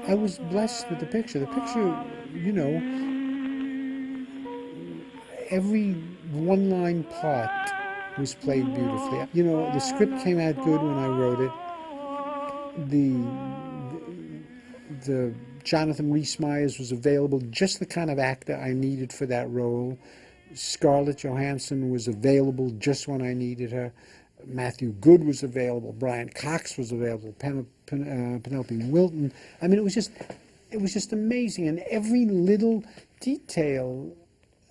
I was blessed with the picture. The picture, you know, every one-line part was played beautifully. You know, the script came out good when I wrote it. The Jonathan Rhys Meyers was available, just the kind of actor I needed for that role. Scarlett Johansson was available just when I needed her. Matthew Good was available. Brian Cox was available. Penelope Wilton. I mean, it was just amazing, and every little detail,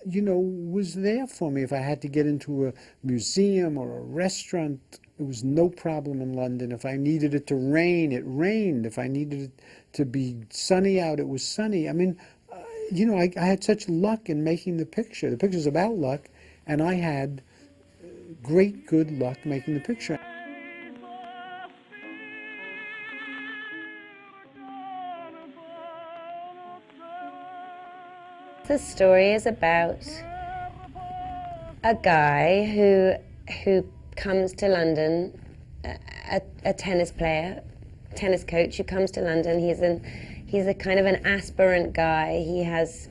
you know, was there for me. If I had to get into a museum or a restaurant, it was no problem in London. If I needed it to rain, it rained. If I needed it to be sunny out, it was sunny. I mean, you know, I had such luck in making the picture. The picture's about luck, and I had great good luck making the picture. The story is about a guy who comes to London, a tennis player, tennis coach who comes to London. He's a kind of an aspirant guy. He has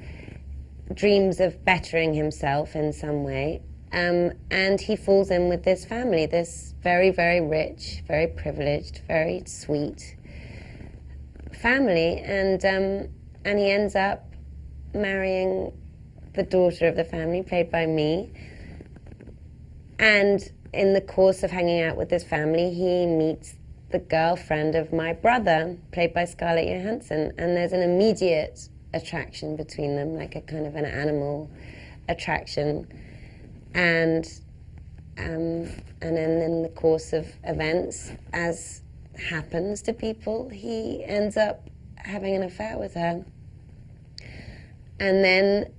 dreams of bettering himself in some way, and he falls in with this family, this very, very rich, very privileged, very sweet family, and he ends up marrying the daughter of the family, played by me. And in the course of hanging out with this family, he meets the girlfriend of my brother, played by Scarlett Johansson, and there's an immediate attraction between them, like a kind of an animal attraction. And then in the course of events, as happens to people, he ends up having an affair with her. And then,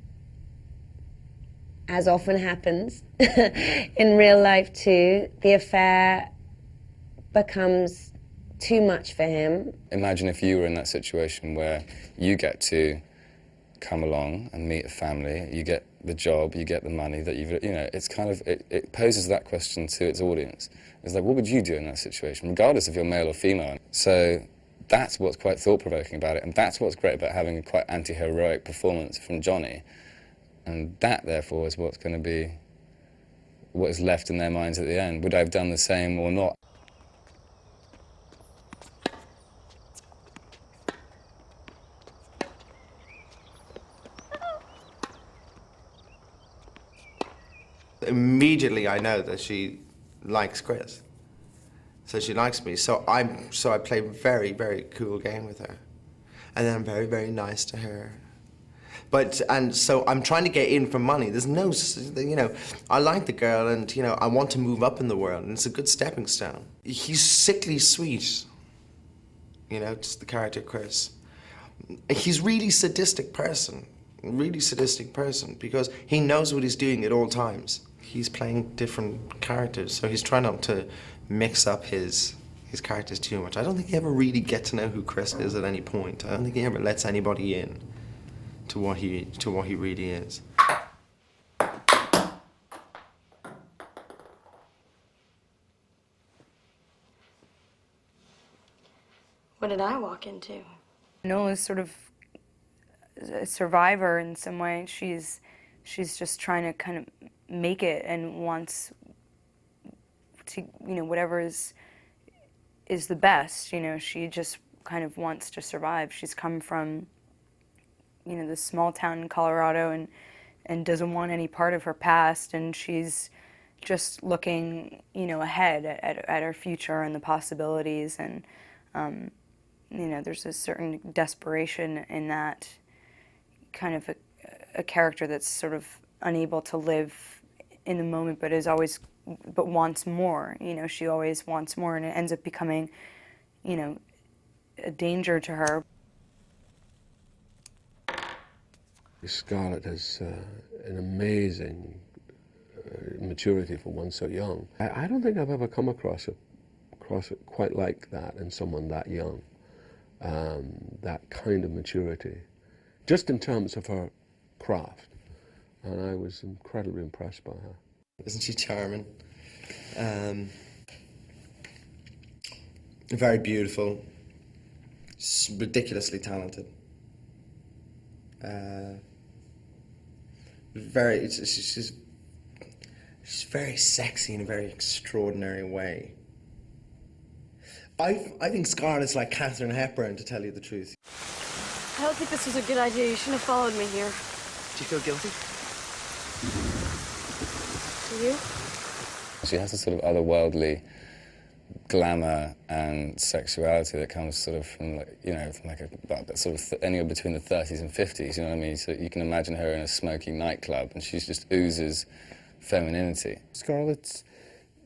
as often happens in real life too, the affair becomes too much for him. Imagine if you were in that situation where you get to come along and meet a family, you get the job, you get the money that you've, you know, it's kind of, it poses that question to its audience. It's like, what would you do in that situation, regardless if you're male or female? So that's what's quite thought-provoking about it, and that's what's great about having a quite anti-heroic performance from Johnny. And that, therefore, is what's going to be what is left in their minds at the end. Would I have done the same or not? Immediately I know that she likes Chris. So she likes me. So I play very, very cool game with her. And then I'm very, very nice to her. And so I'm trying to get in for money. There's no, you know, I like the girl and, you know, I want to move up in the world and it's a good stepping stone. He's sickly sweet, you know, just the character Chris. He's really sadistic person because he knows what he's doing at all times. He's playing different characters, so he's trying not to mix up his characters too much. I don't think he ever really gets to know who Chris is at any point. I don't think he ever lets anybody in to what he really is. What did I walk into? Nola's sort of a survivor in some way. She's just trying to kind of make it and wants to, you know, whatever is the best, you know. She just kind of wants to survive. She's come from, you know, this small town in Colorado and doesn't want any part of her past, and she's just looking, you know, ahead at her future and the possibilities, and you know, there's a certain desperation in that kind of a character that's sort of unable to live in the moment, but wants more. You know, she always wants more, and it ends up becoming, you know, a danger to her. Scarlett has an amazing maturity for one so young. I don't think I've ever come across it quite like that in someone that young. That kind of maturity, just in terms of her craft. And I was incredibly impressed by her. Isn't she charming? Very beautiful. She's ridiculously talented. She's very sexy in a very extraordinary way. I think Scarlett's like Katharine Hepburn, to tell you the truth. I don't think this was a good idea. You shouldn't have followed me here. Do you feel guilty? Do you? She has a sort of otherworldly glamour and sexuality that comes sort of from, like, you know, from like about sort of anywhere between the 30s and 50s, you know what I mean? So you can imagine her in a smoky nightclub and she just oozes femininity. Scarlett's,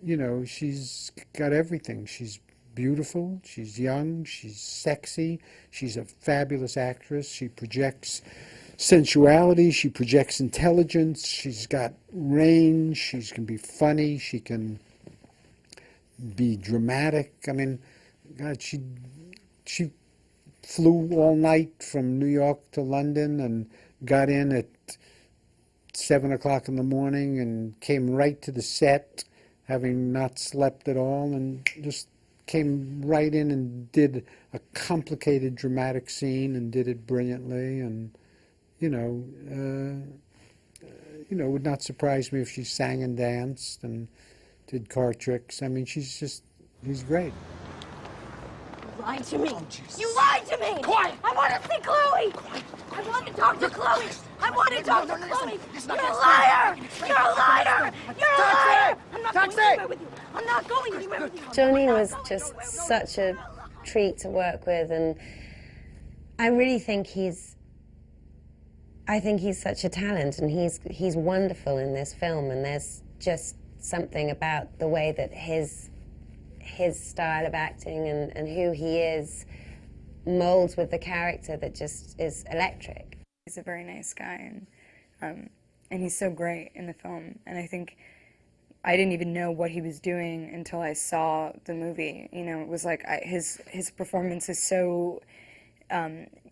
you know, she's got everything. She's beautiful, she's young, she's sexy, she's a fabulous actress, she projects sensuality, she projects intelligence, she's got range, she can be funny, she can be dramatic. I mean, God, she flew all night from New York to London and got in at 7 o'clock in the morning and came right to the set, having not slept at all, and just came right in and did a complicated dramatic scene and did it brilliantly. And it would not surprise me if she sang and danced and did card tricks. I mean, she's great. You lied to me. You lied to me. Quiet. I want to see Chloe. I want to talk to Chloe. I want to talk to Chloe. You're a liar. You're a liar. You're a liar. I'm not going anywhere with you. I'm not going anywhere with you. Johnny was just such a treat to work with, and I really think he's such a talent, and he's wonderful in this film, and there's just something about the way that his style of acting and who he is molds with the character that just is electric. He's a very nice guy, and he's so great in the film, and I think I didn't even know what he was doing until I saw the movie. You know, it was like his performance is so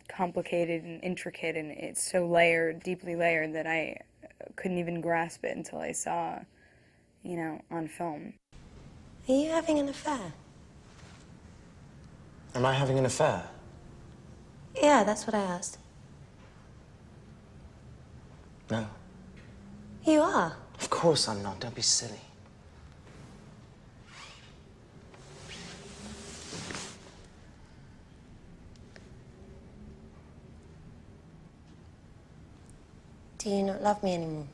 complicated and intricate, and it's so layered, deeply layered, that I couldn't even grasp it until I saw, you know, on film. Are you having an affair? Am I having an affair? Yeah, that's what I asked. No. You are. Of course I'm not. Don't be silly. Do you not love me anymore?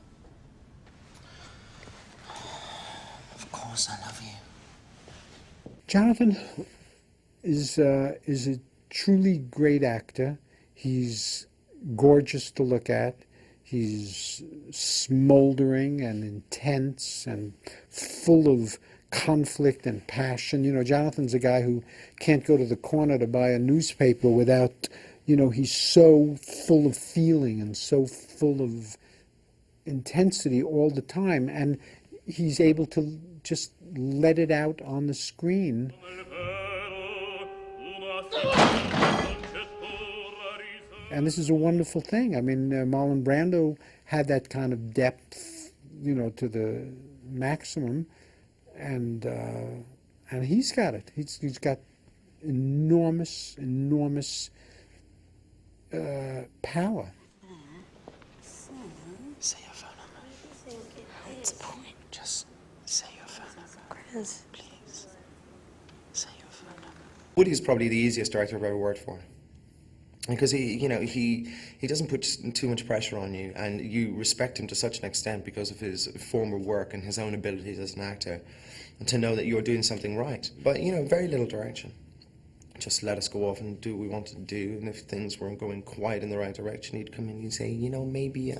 Of course I love you. Jonathan is a truly great actor. He's gorgeous to look at. He's smoldering and intense and full of conflict and passion. You know, Jonathan's a guy who can't go to the corner to buy a newspaper without, you know, he's so full of feeling and so full of intensity all the time. And he's able to just let it out on the screen. And this is a wonderful thing. I mean, Marlon Brando had that kind of depth, you know, to the maximum, and he's got it. He's got enormous power. Say your phone number. What's the point? Just say your phone number. Chris. Please. Say your phone number. Woody's probably the easiest director I've ever worked for. Because he doesn't put too much pressure on you, and you respect him to such an extent because of his former work and his own abilities as an actor, and to know that you're doing something right. But, you know, very little direction. Just let us go off and do what we wanted to do, and if things weren't going quite in the right direction, he'd come in and say, you know, maybe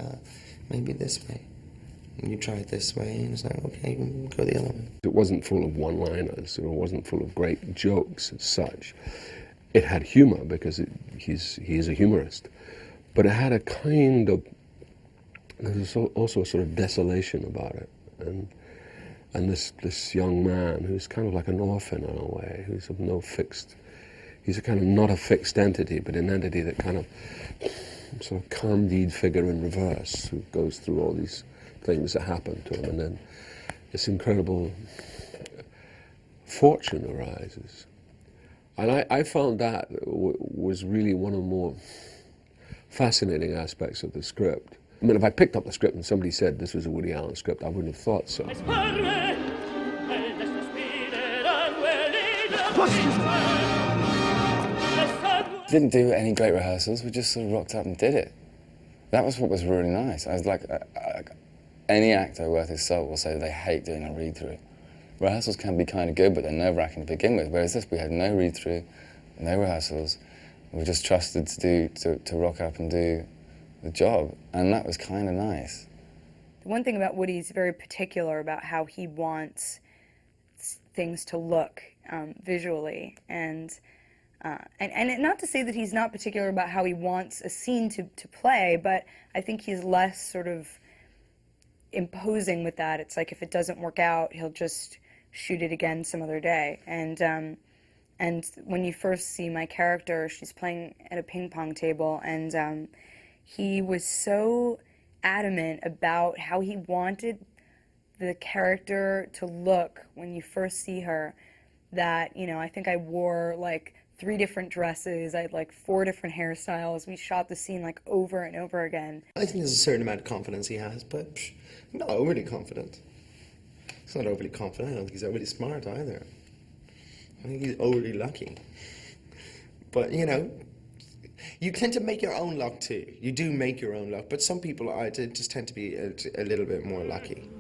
this way. And you try it this way, and it's like, okay, we'll go the other way. It wasn't full of one-liners, it wasn't full of great jokes as such. It had humor because he's a humorist, but it had a kind of, there's also a sort of desolation about it, and this young man who's kind of like an orphan in a way, who's of no fixed, he's a kind of not a fixed entity, but an entity that kind of sort of Candide figure in reverse, who goes through all these things that happen to him, and then this incredible fortune arises. And I found that was really one of the more fascinating aspects of the script. I mean, if I picked up the script and somebody said this was a Woody Allen script, I wouldn't have thought so. Didn't do any great rehearsals, we just sort of rocked up and did it. That was what was really nice. I was like, any actor worth his salt will say they hate doing a read-through. Rehearsals can be kind of good, but they're nerve-wracking to begin with, whereas this, we had no read-through, no rehearsals. We just trusted to rock up and do the job, and that was kind of nice. The one thing about Woody is very particular about how he wants things to look visually, and not to say that he's not particular about how he wants a scene to play, but I think he's less sort of imposing with that. It's like if it doesn't work out, he'll just shoot it again some other day. And when you first see my character, she's playing at a ping pong table, and he was so adamant about how he wanted the character to look when you first see her that, you know, I think I wore like 3 different dresses, I had like 4 different hairstyles. We shot the scene like over and over again. I think there's a certain amount of confidence he has, but not overly confident. He's not overly confident. I don't think he's overly smart either. I think he's overly lucky. But, you know, you tend to make your own luck too. You do make your own luck, but some people just tend to be a little bit more lucky.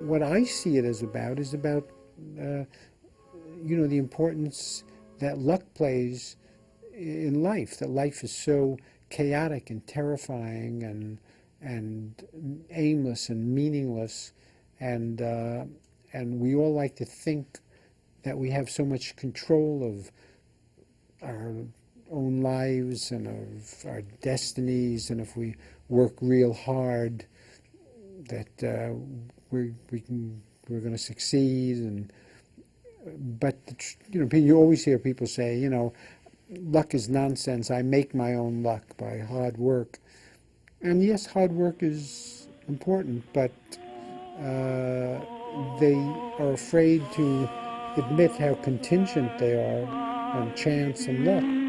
What I see it as about is about, you know, the importance that luck plays in life, that life is so chaotic and terrifying and aimless and meaningless, and we all like to think that we have so much control of our own lives and of our destinies, and if we work real hard, that we're going to succeed. And but you know, you always hear people say, you know, luck is nonsense. I make my own luck by hard work. And yes, hard work is important, but they are afraid to admit how contingent they are on chance and luck.